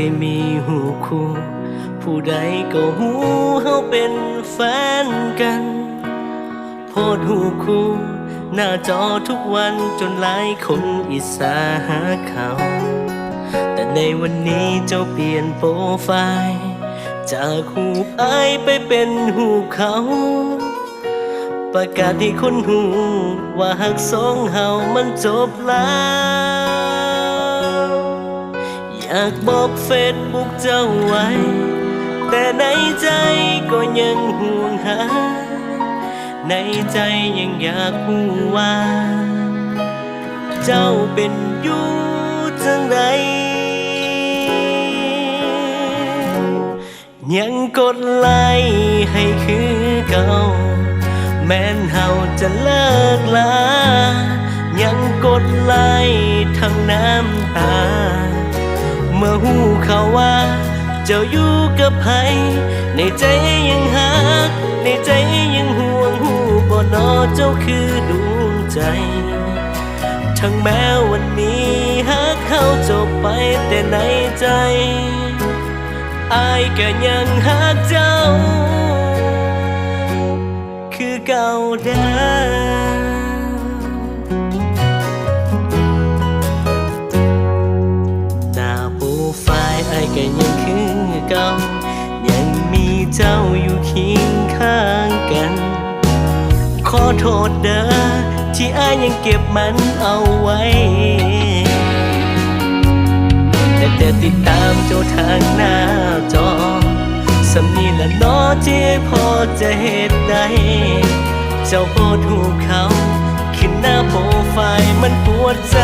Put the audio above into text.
ยมีหูคู่ผู้ใดก็หูเฮาเป็นแฟนกันโพดหูคู่หน้าจอทุกวันจนหลายคนอิจฉาหาเขาแต่ในวันนี้เจ้าเปลี่ยนโปรไฟล์จากหูอายไปเป็นหูเขา ประกาศให้คนหูว่าหักสองเฮามันจบแล้วอยากบอกเฟซบุ๊กเจ้าไว้แต่ในใจก็ยังห่วงหาในใจยังอยากรู้ว่าเจ้าเป็นอยู่จังใดยังกดไลค์ให้คือเก่าแม้นเฮาจะเลิกลายังกดไลค์ทั้งน้ำตาเมื่อหูเขาว่าเจ้าอยู่กับไผในใจยังหักในใจยังห่วงหูบ่นอเจ้าคือดวงใจทั้งแม้วันนี้หักเขาจบไปแต่ในใจอายก็ยังหักเจ้าคือเก่าเดิมหน้าโปรไฟล์อายก็ยังคือเก่ายังมีเจ้าอยู่เคียงข้างกันขอโทษเด้อที่อายยังเก็บมันเอาไว้แต่ติดตามเจ้าทางหน้าจอสำนีละน้อที่พอจะเหตุใดเจ้าโพดหูเขาขึ้นหน้าโปรไฟล์มันปวดใจ